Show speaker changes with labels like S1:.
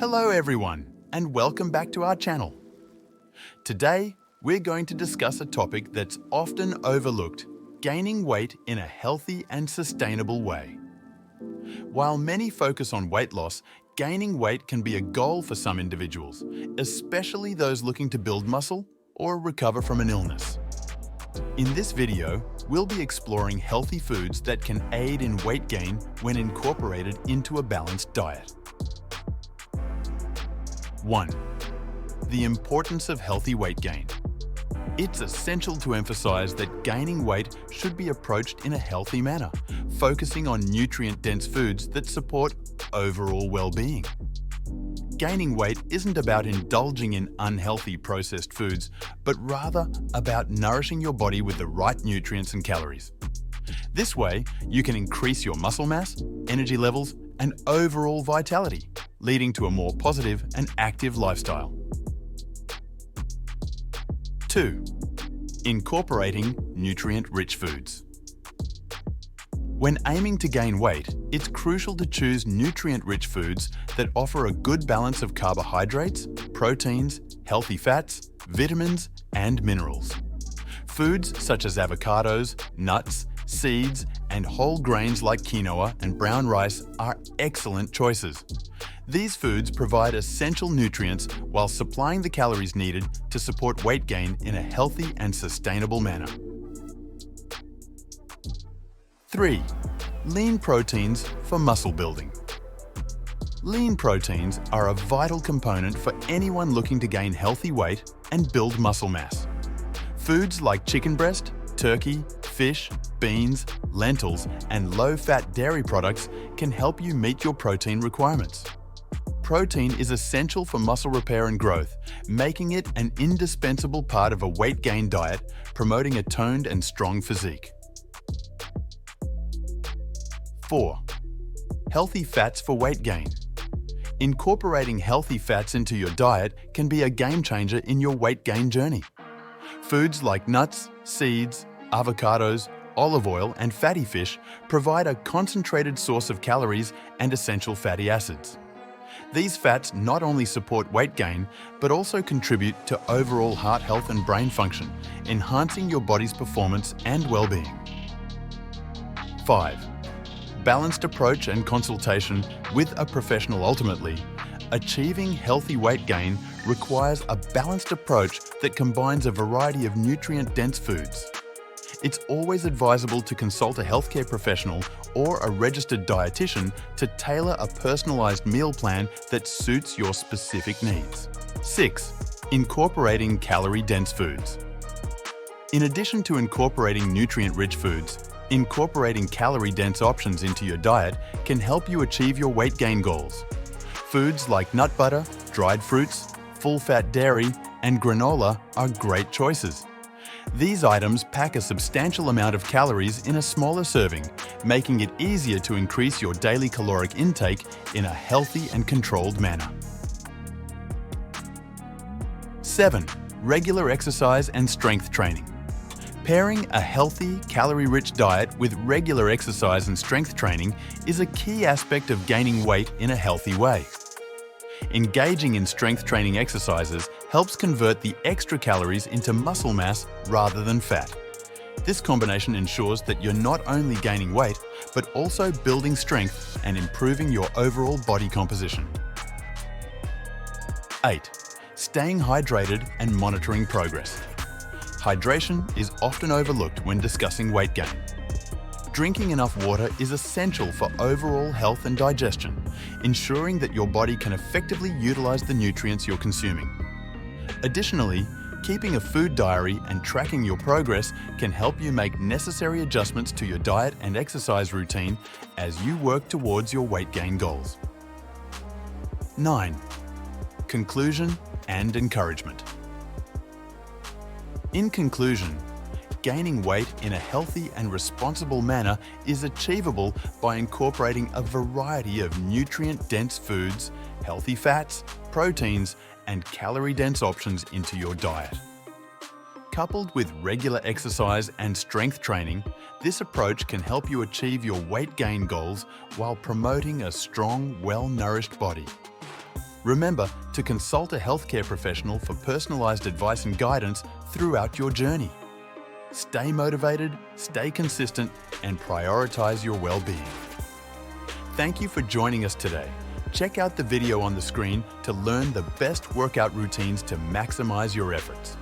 S1: Hello everyone, and welcome back to our channel. Today, we're going to discuss a topic that's often overlooked: gaining weight in a healthy and sustainable way. While many focus on weight loss, gaining weight can be a goal for some individuals, especially those looking to build muscle or recover from an illness. In this video, we'll be exploring healthy foods that can aid in weight gain when incorporated into a balanced diet. 1. The importance of healthy weight gain. It's essential to emphasize that gaining weight should be approached in a healthy manner, focusing on nutrient-dense foods that support overall well-being. Gaining weight isn't about indulging in unhealthy processed foods, but rather about nourishing your body with the right nutrients and calories. This way, you can increase your muscle mass, energy levels, and overall vitality, leading to a more positive and active lifestyle. 2. Incorporating nutrient-rich foods. When aiming to gain weight, it's crucial to choose nutrient-rich foods that offer a good balance of carbohydrates, proteins, healthy fats, vitamins, and minerals. Foods such as avocados, nuts, seeds, and whole grains like quinoa and brown rice are excellent choices. These foods provide essential nutrients while supplying the calories needed to support weight gain in a healthy and sustainable manner. 3. Lean proteins for muscle building. Lean proteins are a vital component for anyone looking to gain healthy weight and build muscle mass. Foods like chicken breast, turkey, fish, beans, lentils, and low-fat dairy products can help you meet your protein requirements. Protein is essential for muscle repair and growth, making it an indispensable part of a weight gain diet, promoting a toned and strong physique. 4. Healthy fats for weight gain. Incorporating healthy fats into your diet can be a game changer in your weight gain journey. Foods like nuts, seeds, avocados, olive oil, and fatty fish provide a concentrated source of calories and essential fatty acids. These fats not only support weight gain, but also contribute to overall heart health and brain function, enhancing your body's performance and well-being. 5. Balanced approach and consultation with a professional. Ultimately, achieving healthy weight gain requires a balanced approach that combines a variety of nutrient-dense foods. It's always advisable to consult a healthcare professional or a registered dietitian to tailor a personalized meal plan that suits your specific needs. 6. Incorporating calorie-dense foods. In addition to incorporating nutrient-rich foods, incorporating calorie-dense options into your diet can help you achieve your weight gain goals. Foods like nut butter, dried fruits, full-fat dairy, and granola are great choices. These items pack a substantial amount of calories in a smaller serving, making it easier to increase your daily caloric intake in a healthy and controlled manner. 7. Regular exercise and strength training. Pairing a healthy, calorie-rich diet with regular exercise and strength training is a key aspect of gaining weight in a healthy way. Engaging in strength training exercises helps convert the extra calories into muscle mass rather than fat. This combination ensures that you're not only gaining weight, but also building strength and improving your overall body composition. 8. Staying hydrated and monitoring progress. Hydration is often overlooked when discussing weight gain. Drinking enough water is essential for overall health and digestion, ensuring that your body can effectively utilize the nutrients you're consuming. Additionally, keeping a food diary and tracking your progress can help you make necessary adjustments to your diet and exercise routine as you work towards your weight gain goals. 9. Conclusion and encouragement. In conclusion, gaining weight in a healthy and responsible manner is achievable by incorporating a variety of nutrient-dense foods, healthy fats, proteins, and calorie-dense options into your diet. Coupled with regular exercise and strength training, this approach can help you achieve your weight gain goals while promoting a strong, well-nourished body. Remember to consult a healthcare professional for personalized advice and guidance throughout your journey. Stay motivated, stay consistent, and prioritize your well-being. Thank you for joining us today. Check out the video on the screen to learn the best workout routines to maximize your efforts.